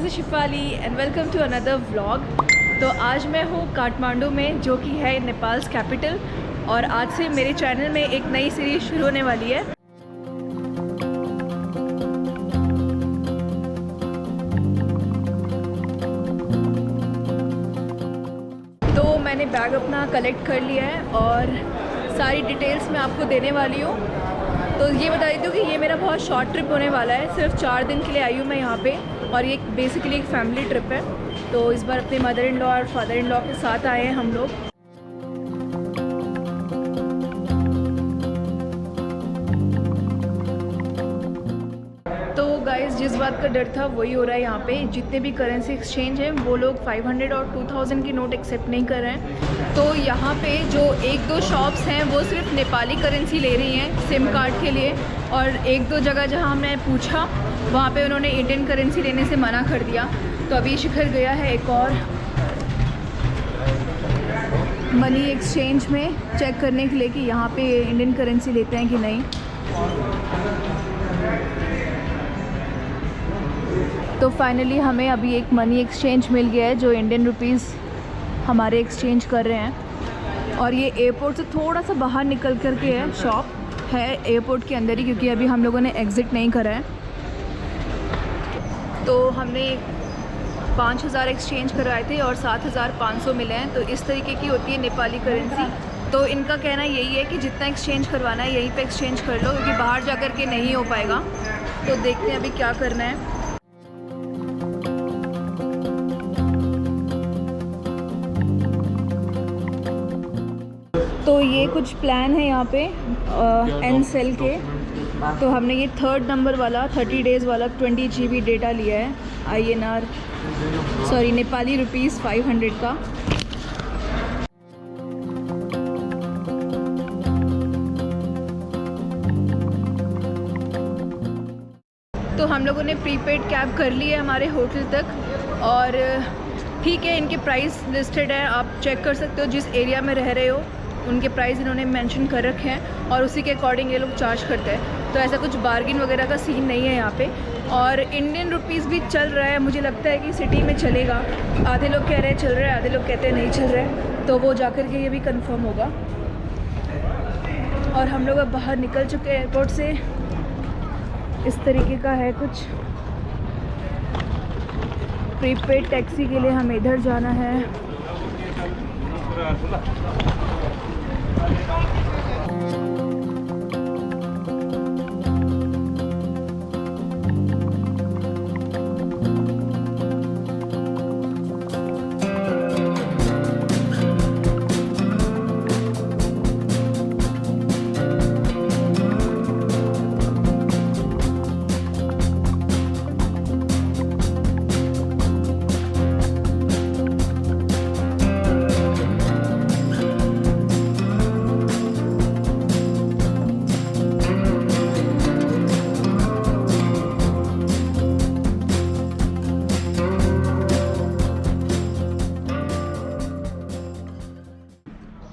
is Shifali and welcome to another vlog. तो आज मैं हूँ काठमांडू में, जो कि है नेपाल्स कैपिटल, और आज से मेरे चैनल में एक नई सीरीज़ शुरू होने वाली है। तो मैंने बैग अपना कलेक्ट कर लिया है और सारी डिटेल्स मैं आपको देने वाली हूँ। तो ये बता देती हूँ कि ये मेरा बहुत शॉर्ट ट्रिप होने वाला है, सिर्फ 4 दिन के लिए आई हूँ मैं यहाँ पे, और ये बेसिकली एक फैमिली ट्रिप है। तो इस बार अपने मदर इन लॉ और फादर इन लॉ के साथ आए हैं हम लोग। तो गाइस, जिस बात का डर था वही हो रहा है यहाँ पे। जितने भी करेंसी एक्सचेंज हैं वो लोग 500 और 2000 की नोट एक्सेप्ट नहीं कर रहे हैं। तो यहाँ पे जो 1-2 शॉप्स हैं वो सिर्फ नेपाली करेंसी ले रही हैं सिम कार्ड के लिए, और 1-2 जगह जहाँ मैं पूछा वहाँ पे उन्होंने इंडियन करेंसी लेने से मना कर दिया। तो अभी शिखर गया है एक और मनी एक्सचेंज में चेक करने के लिए कि यहाँ पे इंडियन करेंसी लेते हैं कि नहीं। तो फाइनली हमें अभी एक मनी एक्सचेंज मिल गया है जो इंडियन रुपीज़ हमारे एक्सचेंज कर रहे हैं। और ये एयरपोर्ट से थोड़ा सा बाहर निकल कर के है, शॉप है एयरपोर्ट के अंदर ही, क्योंकि अभी हम लोगों ने एग्ज़िट नहीं करा है। तो हमने 5000 एक्सचेंज करवाए थे और 7500 मिले हैं। तो इस तरीके की होती है नेपाली करेंसी। तो इनका कहना यही है कि जितना एक्सचेंज करवाना है यहीं पे एक्सचेंज कर लो, क्योंकि बाहर जा कर के नहीं हो पाएगा। तो देखते हैं अभी क्या करना है। तो ये कुछ प्लान है यहाँ पे एन सेल के। तो हमने ये 3rd नंबर वाला 30 डेज़ वाला 20 GB डेटा लिया है, INR सॉरी नेपाली रुपीज़ 500 का। तो हम लोगों ने प्रीपेड कैब कर ली है हमारे होटल तक, और ठीक है, इनके प्राइस लिस्टेड है, आप चेक कर सकते हो। जिस एरिया में रह रहे हो उनके प्राइस इन्होंने मेंशन कर रखे हैं और उसी के अकॉर्डिंग ये लोग चार्ज करते हैं। तो ऐसा कुछ बार्गिन वगैरह का सीन नहीं है यहाँ पे। और इंडियन रुपीज़ भी चल रहा है, मुझे लगता है कि सिटी में चलेगा। आधे लोग कह रहे हैं चल रहा है, आधे लोग कहते हैं नहीं चल रहा है। तो वो जाकर के ये भी कंफर्म होगा। और हम लोग अब बाहर निकल चुके हैं एयरपोर्ट से। इस तरीके का है कुछ। प्रीपेड टैक्सी के लिए हमें इधर जाना है।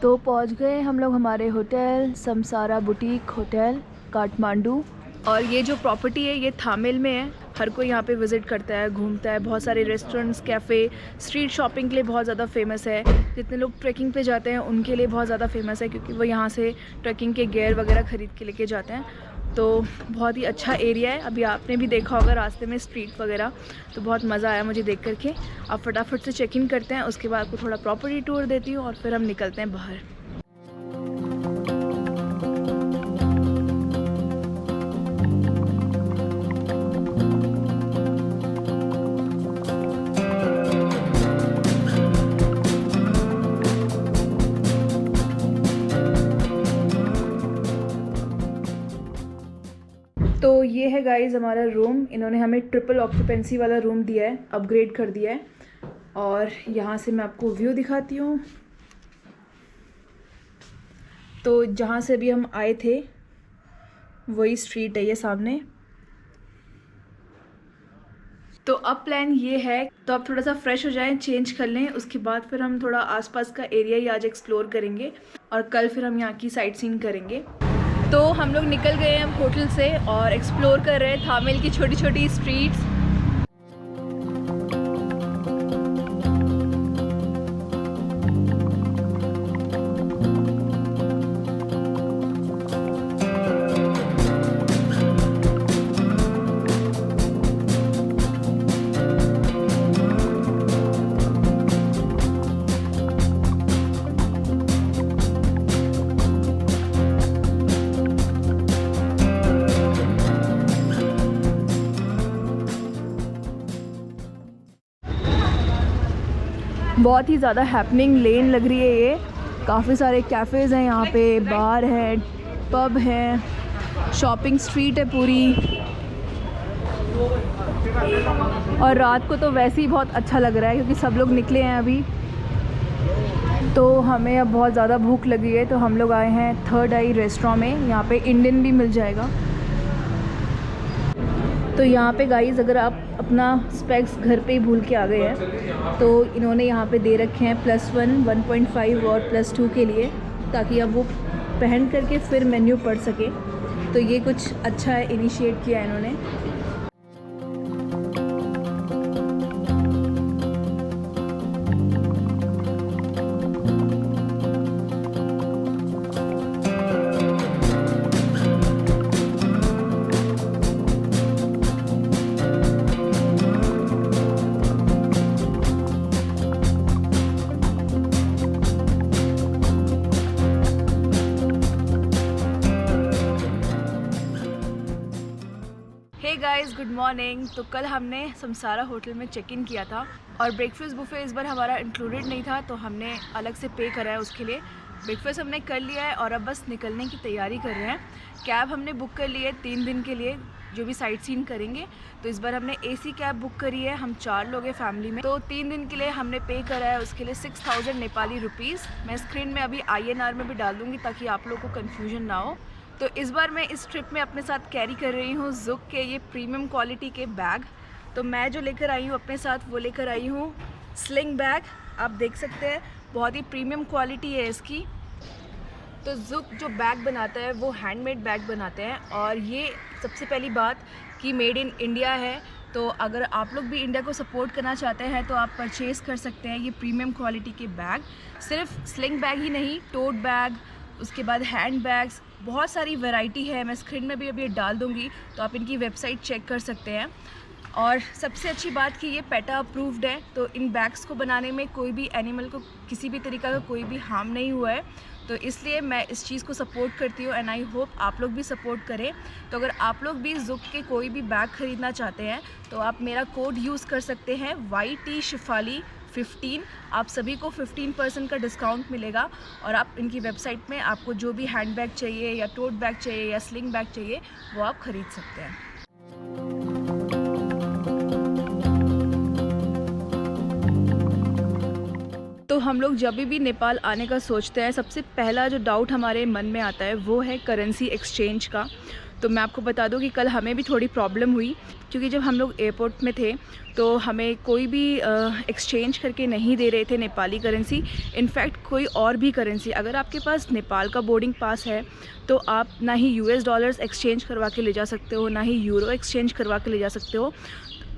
तो पहुंच गए हम लोग हमारे hotel, Samsara boutique hotel Kathmandu. और ये जो प्रॉपर्टी है ये थामिल में है। हर कोई यहाँ पे विज़िट करता है, घूमता है। बहुत सारे रेस्टोरेंट्स, कैफ़े, स्ट्रीट शॉपिंग के लिए बहुत ज़्यादा फेमस है। जितने लोग ट्रैकिंग पे जाते हैं उनके लिए बहुत ज़्यादा फेमस है, क्योंकि वो यहाँ से ट्रैकिंग के गियर वगैरह ख़रीद के लेके जाते हैं। तो बहुत ही अच्छा एरिया है। अभी आपने भी देखा होगा रास्ते में स्ट्रीट वगैरह, तो बहुत मज़ा आया मुझे देख करके। अब फटाफट से चेक इन करते हैं, उसके बाद आपको थोड़ा प्रॉपर्टी टूर देती हूँ और फिर हम निकलते हैं बाहर। तो ये है गाइस हमारा रूम। इन्होंने हमें ट्रिपल ऑक्यूपेंसी वाला रूम दिया है, अपग्रेड कर दिया है। और यहाँ से मैं आपको व्यू दिखाती हूँ। तो जहाँ से अभी हम आए थे वही स्ट्रीट है ये सामने। तो अब प्लान ये है, तो अब थोड़ा सा फ्रेश हो जाएं, चेंज कर लें, उसके बाद फिर हम थोड़ा आसपास का एरिया ही आज एक्सप्लोर करेंगे और कल फिर हम यहाँ की साइट सीइंग करेंगे। तो हम लोग निकल गए हैं होटल से और एक्सप्लोर कर रहे हैं थामिल की छोटी छोटी स्ट्रीट्स। बहुत ही ज़्यादा हैपनिंग लेन लग रही है ये। काफ़ी सारे कैफ़ेज़ हैं यहाँ पे, बार है, पब है, शॉपिंग स्ट्रीट है पूरी। और रात को तो वैसे ही बहुत अच्छा लग रहा है क्योंकि सब लोग निकले हैं अभी। तो हमें अब बहुत ज़्यादा भूख लगी है, तो हम लोग आए हैं थर्ड आई रेस्टोरेंट में। यहाँ पे इंडियन भी मिल जाएगा। तो यहाँ पे गाइस, अगर आप अपना स्पेक्स घर पे ही भूल के आ गए हैं तो इन्होंने यहाँ पे दे रखे हैं +1, 1.5 और +2 के लिए, ताकि अब वो पहन करके फिर मेन्यू पढ़ सके। तो ये कुछ अच्छा है, इनिशिएट किया है इन्होंने। Hey guys, good morning. तो कल हमने समसारा होटल में चेक इन किया था और ब्रेकफास्ट बुफे इस बार हमारा इंक्लूडेड नहीं था, तो हमने अलग से पे करा है उसके लिए। ब्रेकफास्ट हमने कर लिया है और अब बस निकलने की तैयारी कर रहे हैं। कैब हमने बुक कर ली है 3 दिन के लिए, जो भी साइट सीन करेंगे। तो इस बार हमने AC कैब बुक करी है, हम 4 लोग हैं फैमिली में। तो 3 दिन के लिए हमने पे करा है, उसके लिए 6000 नेपाली रुपीज़। मैं स्क्रीन में अभी INR में भी डाल दूँगी ताकि आप लोगों को कन्फ्यूजन ना हो। तो इस बार मैं इस ट्रिप में अपने साथ कैरी कर रही हूँ ज़ुक के ये प्रीमियम क्वालिटी के बैग। तो मैं जो लेकर आई हूँ अपने साथ, वो लेकर आई हूँ स्लिंग बैग। आप देख सकते हैं बहुत ही प्रीमियम क्वालिटी है इसकी। तो ज़ुक जो बैग बनाता है वो हैंडमेड बैग बनाते हैं, और ये सबसे पहली बात कि मेड इन इंडिया है। तो अगर आप लोग भी इंडिया को सपोर्ट करना चाहते हैं तो आप परचेज़ कर सकते हैं ये प्रीमियम क्वालिटी के बैग। सिर्फ स्लिंग बैग ही नहीं, टोट बैग, उसके बाद हैंड बैग्स, बहुत सारी वैरायटी है। मैं स्क्रीन में भी अभी डाल दूँगी, तो आप इनकी वेबसाइट चेक कर सकते हैं। और सबसे अच्छी बात कि ये पेटा अप्रूव्ड है, तो इन बैग्स को बनाने में कोई भी एनिमल को किसी भी तरीक़ा का कोई भी हार्म नहीं हुआ है। तो इसलिए मैं इस चीज़ को सपोर्ट करती हूँ एंड आई होप आप लोग भी सपोर्ट करें। तो अगर आप लोग भी ज़ुक के कोई भी बैग ख़रीदना चाहते हैं तो आप मेरा कोड यूज़ कर सकते हैं YT शिफाली 15। आप सभी को 15% का डिस्काउंट मिलेगा। और आप इनकी वेबसाइट में आपको जो भी हैंड बैग चाहिए या टोट बैग चाहिए या स्लिंग बैग चाहिए वो आप ख़रीद सकते हैं। तो हम लोग जब भी नेपाल आने का सोचते हैं, सबसे पहला जो डाउट हमारे मन में आता है वो है करेंसी एक्सचेंज का। तो मैं आपको बता दूं कि कल हमें भी थोड़ी प्रॉब्लम हुई, क्योंकि जब हम लोग एयरपोर्ट में थे तो हमें कोई भी एक्सचेंज करके नहीं दे रहे थे नेपाली करेंसी। इनफैक्ट कोई और भी करेंसी, अगर आपके पास नेपाल का बोर्डिंग पास है तो आप ना ही US डॉलर्स एक्सचेंज करवा के ले जा सकते हो, ना ही यूरो एक्सचेंज करवा के ले जा सकते हो।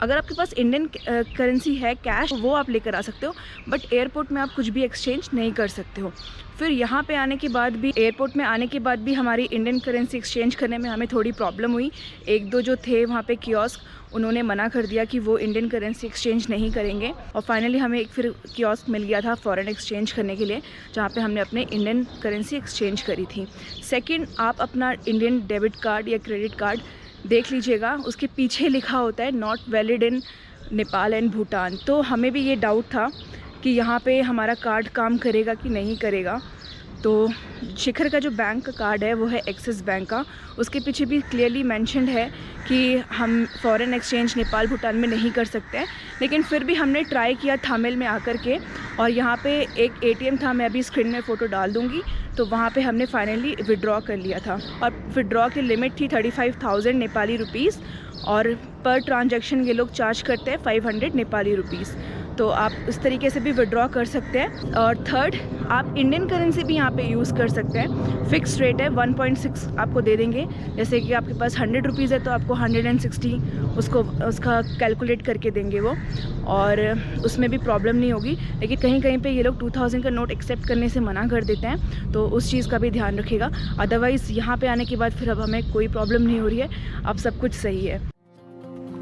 अगर आपके पास इंडियन करेंसी है कैश, वो आप लेकर आ सकते हो, बट एयरपोर्ट में आप कुछ भी एक्सचेंज नहीं कर सकते हो। फिर यहाँ पे आने के बाद भी, एयरपोर्ट में आने के बाद भी हमारी इंडियन करेंसी एक्सचेंज करने में हमें थोड़ी प्रॉब्लम हुई। 1-2 जो थे वहाँ पे कियोस्क, उन्होंने मना कर दिया कि वो इंडियन करेंसी एक्सचेंज नहीं करेंगे। और फाइनली हमें एक फिर कियोस्क मिल गया था फ़ॉरेन एक्सचेंज करने के लिए, जहाँ पे हमने अपने इंडियन करेंसी एक्सचेंज करी थी। सेकंड, आप अपना इंडियन डेबिट कार्ड या क्रेडिट कार्ड देख लीजिएगा, उसके पीछे लिखा होता है not valid in Nepal and Bhutan. तो हमें भी ये डाउट था कि यहाँ पे हमारा कार्ड काम करेगा कि नहीं करेगा। तो शिखर का जो बैंक का कार्ड है वो है एक्सिस बैंक का, उसके पीछे भी क्लियरली मेंशन्ड है कि हम फ़ॉरेन एक्सचेंज नेपाल भूटान में नहीं कर सकते हैं। लेकिन फिर भी हमने ट्राई किया थामेल में आकर के, और यहाँ पे एक ATM था, मैं अभी स्क्रीन में फ़ोटो डाल दूँगी। तो वहाँ पे हमने फाइनली विड्रॉ कर लिया था, और विड्रॉ की लिमिट थी 35,000 नेपाली रुपीज़, और पर ट्रांजैक्शन ये लोग चार्ज करते हैं 500 नेपाली रुपीज़। तो आप उस तरीके से भी विड्रॉ कर सकते हैं। और थर्ड, आप इंडियन करेंसी भी यहाँ पे यूज़ कर सकते हैं। फ़िक्स रेट है 1.6 आपको दे देंगे। जैसे कि आपके पास 100 रुपीज़ है तो आपको 160 उसका कैलकुलेट करके देंगे वो, और उसमें भी प्रॉब्लम नहीं होगी। लेकिन कहीं कहीं पे ये लोग 2000 का नोट एक्सेप्ट करने से मना कर देते हैं, तो उस चीज़ का भी ध्यान रखिएगा। अदरवाइज़ यहाँ पे आने के बाद फिर अब हमें कोई प्रॉब्लम नहीं हो रही है, अब सब कुछ सही है।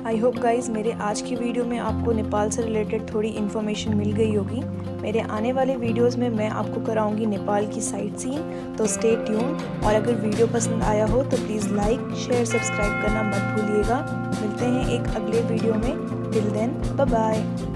आई होप गाइज़ मेरे आज की वीडियो में आपको नेपाल से रिलेटेड थोड़ी इन्फॉर्मेशन मिल गई होगी। मेरे आने वाले वीडियोस में मैं आपको कराऊंगी नेपाल की साइट सीन, तो स्टे ट्यून। और अगर वीडियो पसंद आया हो तो प्लीज़ लाइक, शेयर, सब्सक्राइब करना मत भूलिएगा। मिलते हैं एक अगले वीडियो में। Till then, bye bye.